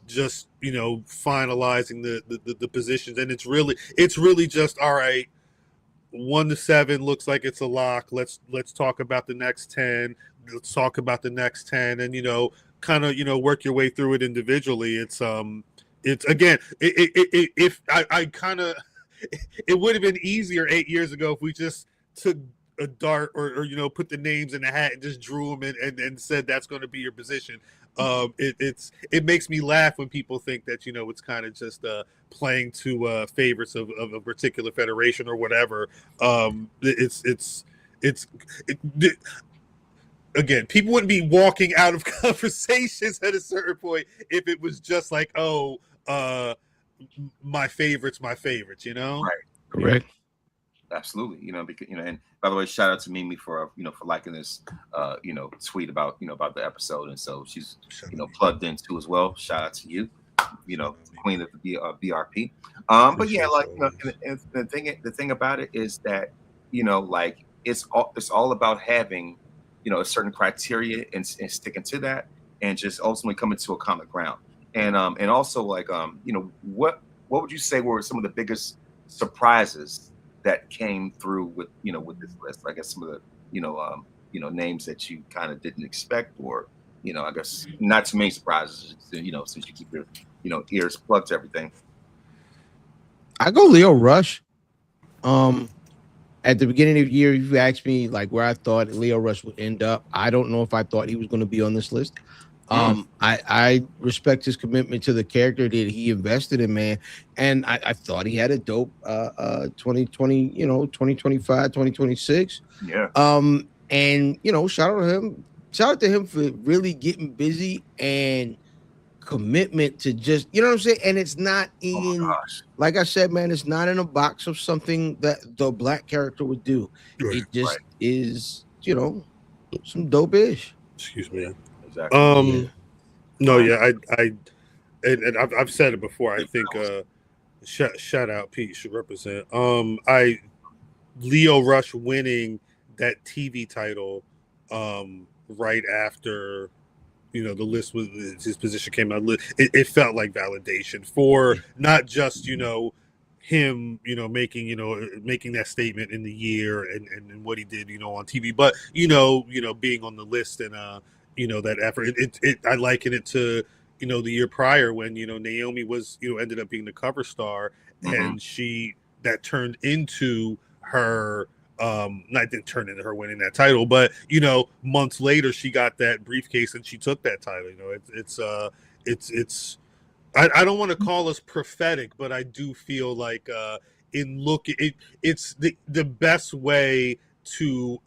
just finalizing the positions, and it's really just all right. 1 to 7 looks like it's a lock. Let's talk about the next 10. Let's talk about the next 10, and kind of work your way through it individually. It's again, if I kind of, it would have been easier 8 years ago if we just took a dart or put the names in the hat and just drew them and said that's going to be your position. It makes me laugh when people think that it's kind of just playing to favorites of a particular federation or whatever. Again, people wouldn't be walking out of conversations at a certain point if it was just like, my favorites, Right. Correct. Absolutely. Because, and by the way, shout out to Mimi for liking this, tweet about the episode. And so she's, plugged in too as well. Shout out to you, queen of the BRP. But yeah, like, and the thing about it is that, like it's all about having, a certain criteria and sticking to that and just ultimately coming to a common ground. And also like, what would you say were some of the biggest surprises that came through with this list? I guess some of the names that you kind of didn't expect, or I guess not too many surprises, since you keep your ears plugged to everything. I go Leo Rush. At the beginning of the year, you asked me like where I thought Leo Rush would end up. I don't know if I thought he was going to be on this list. I respect his commitment to the character that he invested in, man. And I thought he had a dope 2020, 2025, 2026. Yeah. And shout out to him. Shout out to him for really getting busy and commitment to just, what I'm saying? And it's not like I said, man, it's not in a box of something that the black character would do. Right. It just is, some dope-ish. Excuse me. Exactly. No, yeah, and I've said it before. I think shout out Pete should represent. Leo Rush winning that TV title right after the list was his position came out. It felt like validation for not just him making that statement in the year and what he did on TV, but being on the list and that effort. I liken it to the year prior when Naomi was ended up being the cover star, and that turned into her didn't turn into her winning that title, but months later she got that briefcase and she took that title. It's I don't want to call us prophetic, but I do feel like it's the best way to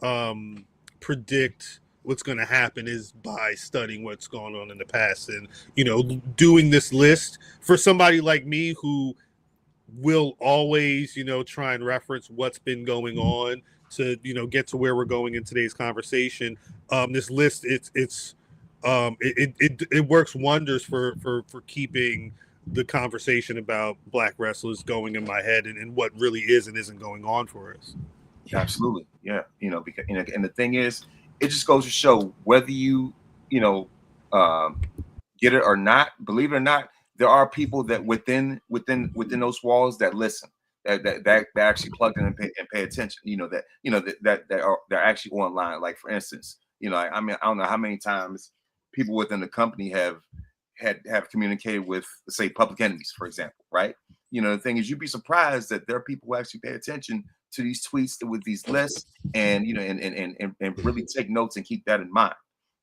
predict what's going to happen is by studying what's going on in the past and doing this list for somebody like me who will always try and reference what's been going on to get to where we're going in today's conversation. This list it works wonders for keeping the conversation about black wrestlers going in my head and what really is and isn't going on for us. Absolutely. Yeah. Because and the thing is, it just goes to show whether you get it or not, believe it or not, there are people that within those walls that listen, that actually plug in and pay attention. They're actually online. Like for instance, I mean, I don't know how many times people within the company have communicated with, say, Public Enemies, for example, right? The thing is, you'd be surprised that there are people who actually pay attention to these tweets with these lists and and really take notes and keep that in mind.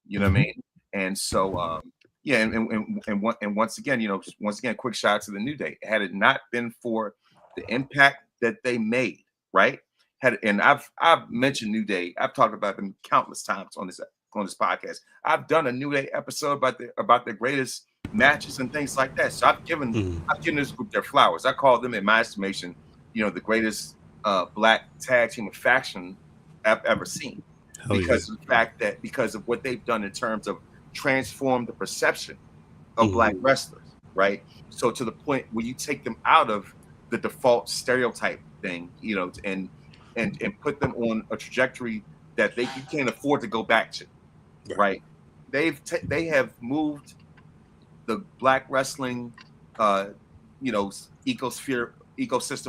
You know what I mean? And so yeah, and once again, quick shout out to the New Day. Had it not been for the impact that they made, right? and I've mentioned New Day. I've talked about them countless times on this podcast. I've done a New Day episode about the greatest matches and things like that. So I've given this group their flowers. I call them, in my estimation, the greatest black tag team faction I've ever seen. Because of the fact that because of what they've done in terms of transform the perception of black wrestlers, right? So to the point where you take them out of the default stereotype thing, and put them on a trajectory that you can't afford to go back to, right? They have moved the black wrestling, ecosystem,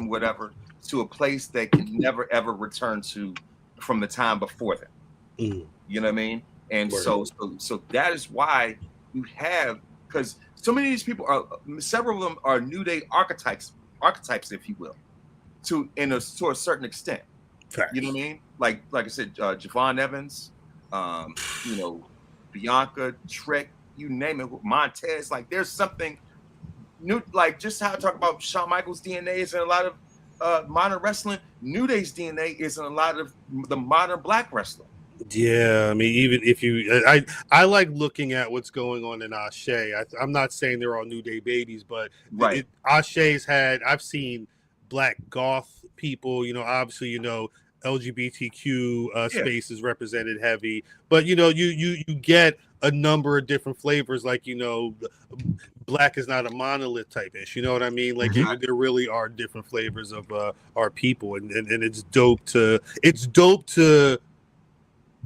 whatever, to a place that can never ever return to from the time before them. You know what I mean? And so that is why you have, because so many of these people several of them are New Day archetypes, if you will, to a certain extent. Facts. You know what I mean? Like I said, Javon Evans, Bianca, Trick, you name it, Montez. Like there's something new, like just how I talk about Shawn Michaels' DNA is in a lot of modern wrestling. New Day's DNA is in a lot of the modern black wrestling. Yeah, I mean, even if I like looking at what's going on in Ashe. I'm not saying they're all New Day babies, but Ashe's I've seen black goth people, obviously, LGBTQ space is represented heavy, but you get a number of different flavors, like black is not a monolith type ish, you know what I mean? Like there really are different flavors of our people, and it's dope to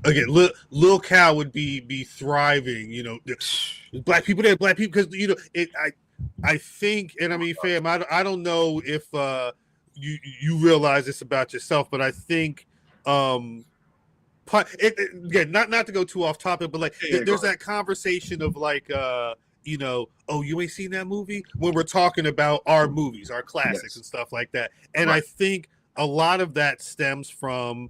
again, Lil Cal would be thriving, black people there, black people, because I think, and I mean, fam, I don't know if you realize this about yourself, but I think again, not to go too off topic, but like there's that conversation of like oh, you ain't seen that movie, when we're talking about our movies, our classics and stuff like that. And I think a lot of that stems from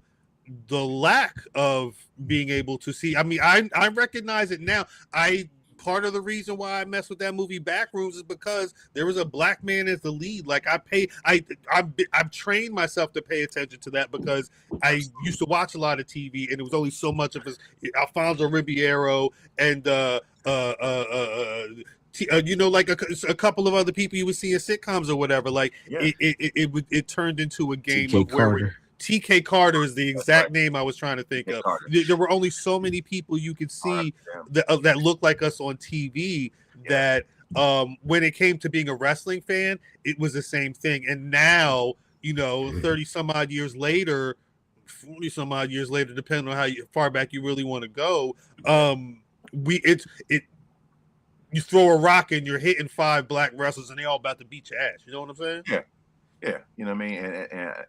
the lack of being able to see. I mean, I recognize it now. Part of the reason why I mess with that movie Backrooms is because there was a black man as the lead. Like I've trained myself to pay attention to that, because I used to watch a lot of TV, and it was only so much of Alfonso Ribeiro and like a couple of other people you would see in sitcoms or whatever. Like it turned into a game TK of where Carter. TK Carter is the exact name I was trying to think of. There were only so many people you could see that looked like us on TV that when it came to being a wrestling fan, it was the same thing. And now, 30 some odd years later, 40 some odd years later, depending on how far back you really want to go, you throw a rock and you're hitting 5 black wrestlers and they all about to beat your ass. You know what I'm saying? Yeah. You know what I mean?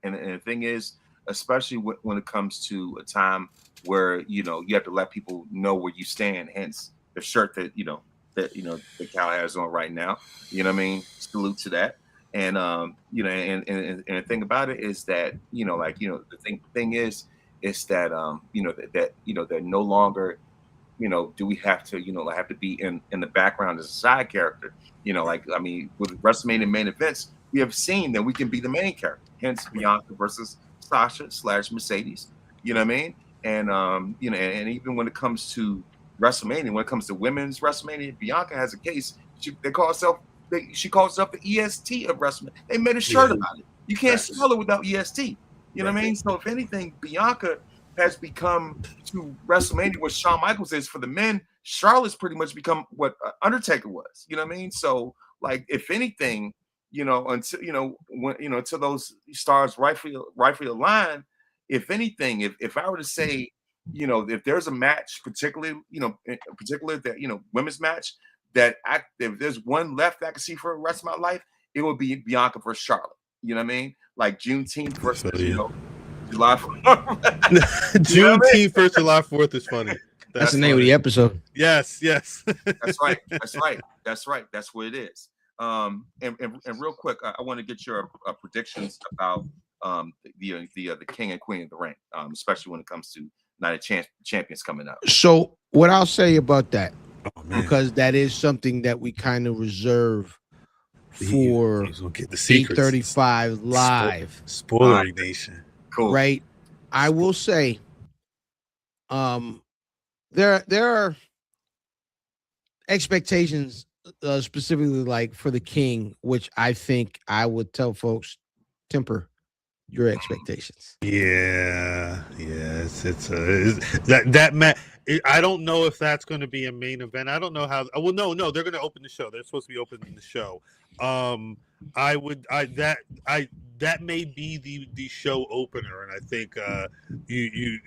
And the thing is, especially when it comes to a time where you have to let people know where you stand. Hence the shirt that that Cal has on right now. You know what I mean? Salute to that. And and the thing about it is that the thing is that that no longer do we have to be in the background as a side character. I mean, with WrestleMania main events, we have seen that we can be the main character. Hence Bianca versus Sasha / Mercedes. You know what I mean? And and even when it comes to WrestleMania, when it comes to women's WrestleMania, Bianca has a case. She calls herself the EST of WrestleMania. They made a shirt about it. You can't spell it without EST. You know what I mean? So if anything, Bianca has become to WrestleMania what Shawn Michaels is for the men. Charlotte's pretty much become what Undertaker was. You know what I mean? So like, if anything, until when until those stars rightfully align. If anything, if I were to say, if there's a match, particularly that women's match that if there's one left I can see for the rest of my life, it would be Bianca versus Charlotte. You know what I mean? Like Juneteenth versus July 4th. Juneteenth versus July 4th is funny. That's the name of the episode. Yes. That's right. That's what it is. And real quick, I want to get your predictions about the King and Queen of the Ring, especially when it comes to Night of Champions coming up. So what I'll say about that, because that is something that we kind of reserve for 835 live. Spoiler Nation. Cool. Right. I will say, there are expectations, specifically like for the King, which I think I would tell folks temper your expectations. Yeah, that match. I don't know if that's going to be a main event. I don't know how. Well, no, they're going to open the show. They're supposed to be opening the show. That may be the show opener, and I think you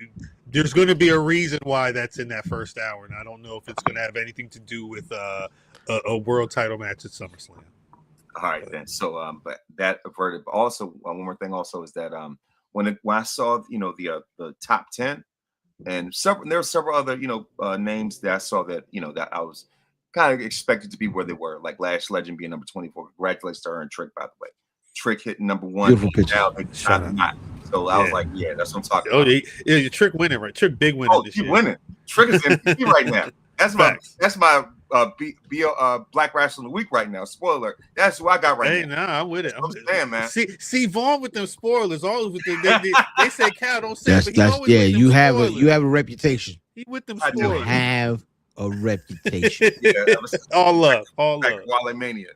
there's going to be a reason why that's in that first hour, and I don't know if it's going to have anything to do with a world title match at SummerSlam. All right, then. So, but that averted. Also, one more thing also is that when I saw the top 10 and there were several other names that I saw that that I was kind of expected to be where they were, like Lash Legend being number 24. Congratulations to her and Trick, by the way. Trick hit number 1. Beautiful picture. Shout out. So I was like, yeah, that's what I'm talking about. Yeah, Trick winning, right? Trick big winning this year. Winning. Trick is MVP right now. That's my Black Wrestling of the Week right now. Spoiler. That's who I got right now. Nah, I'm with it. I'm saying, man. See Vaughn with them spoilers. All with they say Cal don't say. You have a reputation. He with them spoilers. You have a reputation. All love. Wale Mania.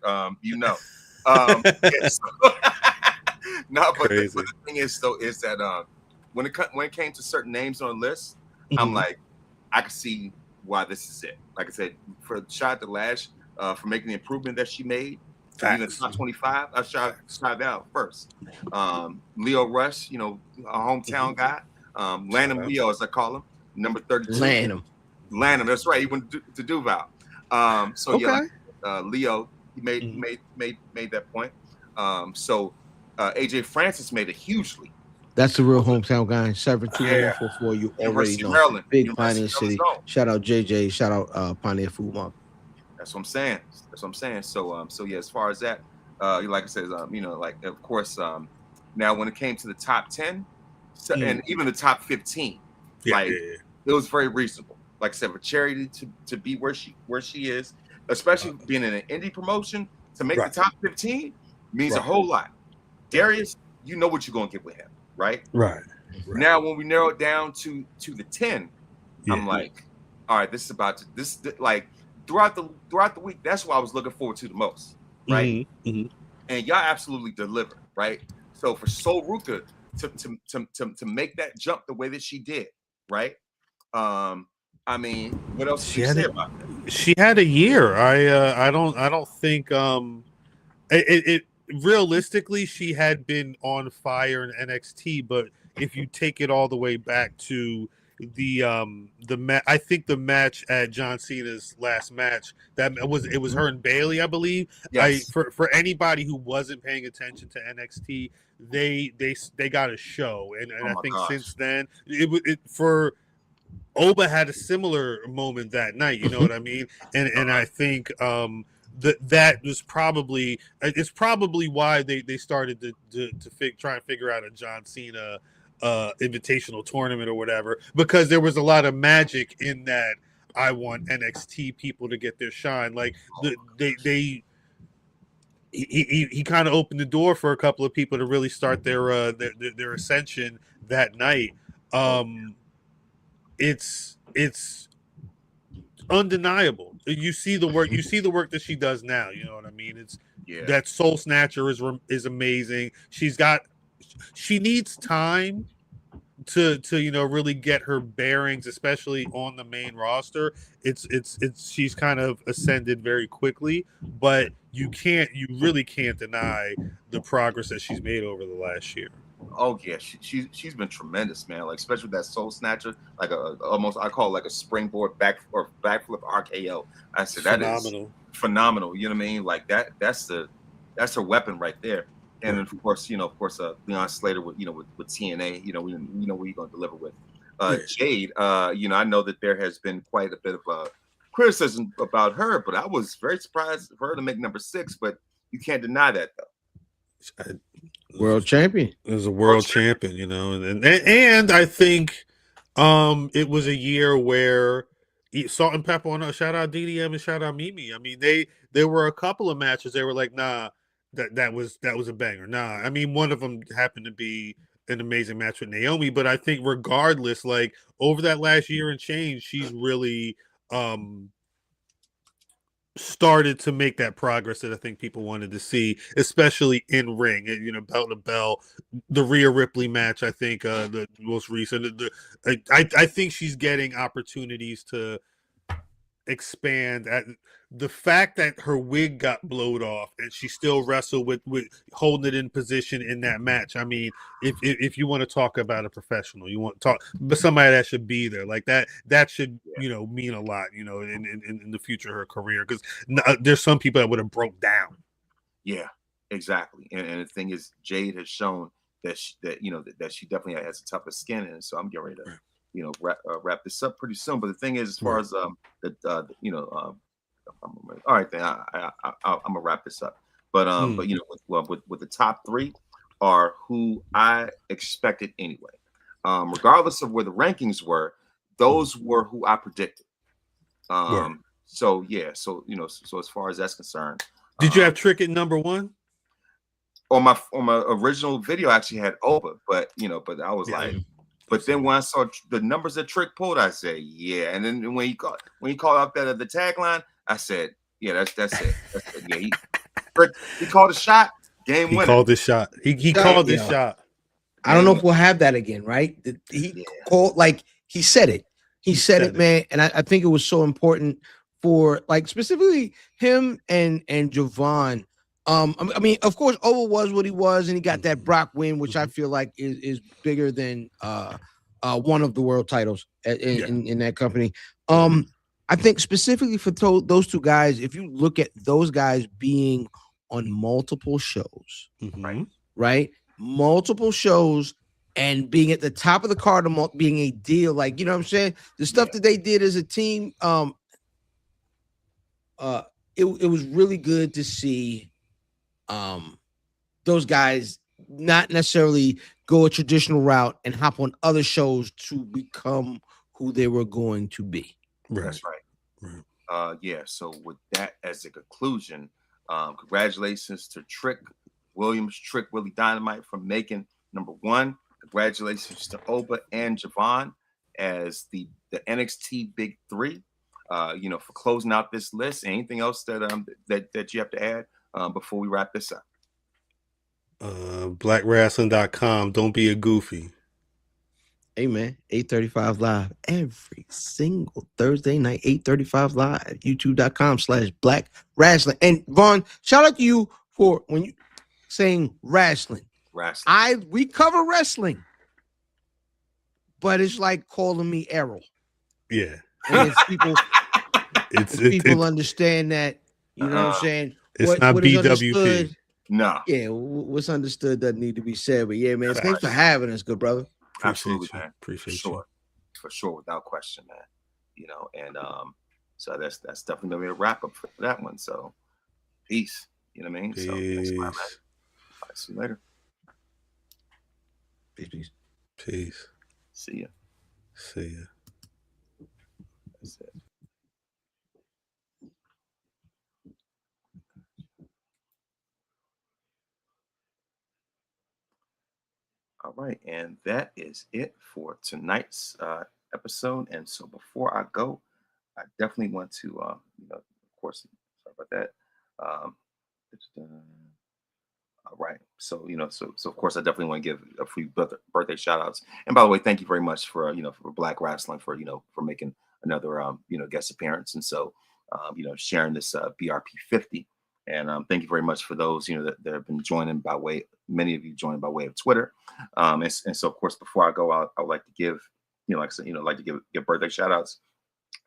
No, but the thing is though is that when it came to certain names on the list, I'm like, I can see why this is it. Like I said, for shout out to Lash for making the improvement that she made. In the top 25, I shout out first. Leo Rush, a hometown guy. Lanham Leo, as I call him, number 32. Lanham, that's right. He went to Duval. Leo, he made that point. AJ Francis made it hugely. That's the real hometown guy. 72144. You already know. Maryland. Big Pioneer City. Shout out JJ. Shout out Pioneer Food Market. That's what I'm saying. So yeah, as far as that, like I said, like of course, now when it came to the top 10, and even the top 15, it was very reasonable. Like I said, for Charity to be where she is, especially being in an indie promotion, to make the top 15 means a whole lot. Darius, you know what you're gonna get with him, right? Right. Now when we narrow it down to the 10, I'm like, all right, this is about to like throughout the week. That's what I was looking forward to the most, right? And y'all absolutely delivered, right? So for Sol Ruka to make that jump the way that she did, right? I mean, what else can you say about that? She had a year. I don't think it realistically she had been on fire in NXT, but if you take it all the way back to I think the match at John Cena's last match, it was her and Bailey, I believe. Yes. For anybody who wasn't paying attention to NXT, they got a show, and I think since then for Oba had a similar moment that night. You know what I mean? And I think that was probably why they started to try and figure out a John Cena invitational tournament or whatever, because there was a lot of magic in that. I want NXT people to get their shine. Like he kind of opened the door for a couple of people to really start their ascension that night. It's undeniable. You see the work that she does now. You know what I mean? That Soul Snatcher is amazing. She needs time to really get her bearings, especially on the main roster. She's kind of ascended very quickly, but you really can't deny the progress that she's made over the last year. Oh yeah, she's been tremendous, man. Like especially with that Soul Snatcher, like almost I call it like a springboard backflip RKO. I said that is phenomenal. You know what I mean? Like that's her weapon right there. And then of course, Leon Slater with TNA, we know what he's gonna deliver with. Jade, I know that there has been quite a bit of criticism about her, but I was very surprised for her to make number 6. But you can't deny that though. World champion. It was a world champion, and I think it was a year where Salt and Pepper on shout out DDM and shout out Mimi. I mean, there were a couple of matches they were like, nah, that was a banger. Nah, I mean, one of them happened to be an amazing match with Naomi. But I think regardless, like over that last year and change, she's really started to make that progress that I think people wanted to see, especially in ring. You know, bell to bell, the Rhea Ripley match. I think the most recent. I think she's getting opportunities to expand. At the fact that her wig got blowed off and she still wrestled with holding it in position in that match. I mean, if you want to talk about a professional, you want to talk but somebody that should be there like that should mean a lot, in the future of her career, because there's some people that would have broke down. Yeah, exactly. And the thing is, Jade has shown that she definitely has a tougher skin, and so I'm getting ready to wrap this up pretty soon. But the thing is, as far as all right, then I'm gonna wrap this up. But with the top three are who I expected anyway. Regardless of where the rankings were, those were who I predicted. So as far as that's concerned, did you have Trick at number one? On my original video, I actually had Oba, but I was like. But then when I saw the numbers that Trick pulled, I said, yeah. And then when he called out that the tagline, I said, yeah, that's it. That's it. Yeah, he called a shot. Game winner. He called this shot. He called this shot. I don't know if we'll have that again, right? He called, like he said it. He said it, man. And I think it was so important for, like, specifically him and Javon. I mean, of course, Oba was what he was, and he got that Brock win, which I feel like is bigger than one of the world titles in that company. I think specifically for those two guys, if you look at those guys being on multiple shows, right? Multiple shows and being at the top of the card, being a deal, like, you know what I'm saying? The stuff that they did as a team, it was really good to see those guys not necessarily go a traditional route and hop on other shows to become who they were going to be. Right. That's right. So with that as a conclusion, congratulations to Trick Williams, Trick Willie Dynamite, for making number one. Congratulations to Oba and Javon as the NXT Big Three. For closing out this list. Anything else that you have to add before we wrap this up? BlackWrestling.com. Don't be a goofy. Hey, man, 8:35 live every single Thursday night, 8:35 live, youtube.com/Black Wrestling. And Vaughn, shout out to you for when you saying wrestling. We cover wrestling, but it's like calling me Errol. Yeah. And people understand that, you know what I'm saying? It's not BWP. No. Yeah, what's understood doesn't need to be said. But yeah, man, thanks for having us, good brother. Absolutely, man. Appreciate you. For sure, without question, man. So that's definitely gonna be a wrap up for that one. So peace. You know what I mean? Peace. So that's my man. All right, see you later. Peace. Peace. See ya. That's it. All right, and that is it for tonight's episode. And so before I go, I definitely want to, of course, sorry about that. All right, so of course, I definitely want to give a few birthday shout outs. And by the way, thank you very much for for Black Wrestling for making another guest appearance, and so sharing this BRP 50. And thank you very much for those that have been joining by way. Many of you joined by way of Twitter. And so of course, before I go out, I would like to give give birthday shout outs.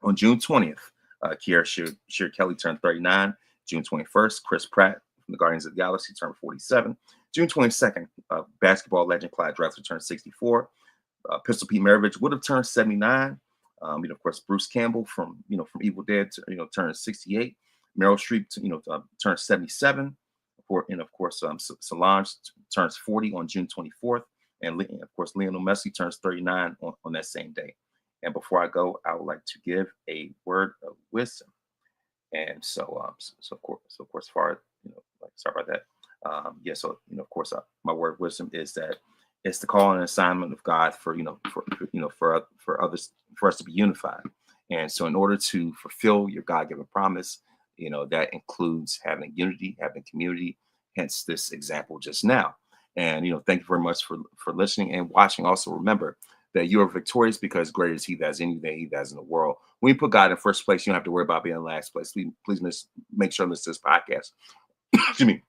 On June 20th, Kiera Sheer Kelly turned 39. June 21st, Chris Pratt from the Guardians of the Galaxy turned 47. June 22nd, basketball legend Clyde Drexler turned 64. Pistol Pete Maravich would have turned 79. Of course, Bruce Campbell from Evil Dead turned 68. Meryl Streep turned 77. And of course, Solange turns 40 on June 24th. And of course, Lionel Messi turns 39 on that same day. And before I go, I would like to give a word of wisdom. And so, of course, far sorry about that. Of course, my word of wisdom is that It's the call and assignment of God for for others, for us to be unified. And so in order to fulfill your God-given promise, that includes having unity, having community, hence this example just now. And thank you very much for listening and watching. Also remember that you are victorious because greater is he that's in you than he that's in the world. When you put God in first place, you don't have to worry about being in last place. Please make sure to listen to this podcast. Excuse me.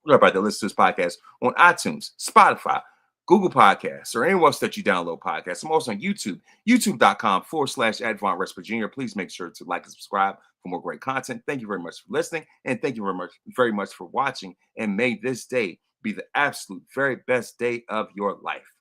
Sorry about that. Listen to this podcast on iTunes, Spotify, Google Podcasts, or anywhere else that you download podcasts. I'm also on YouTube, youtube.com/AdvantResper Please make sure to like and subscribe for more great content. Thank you very much for listening. And thank you very much for watching. And may this day be the absolute very best day of your life.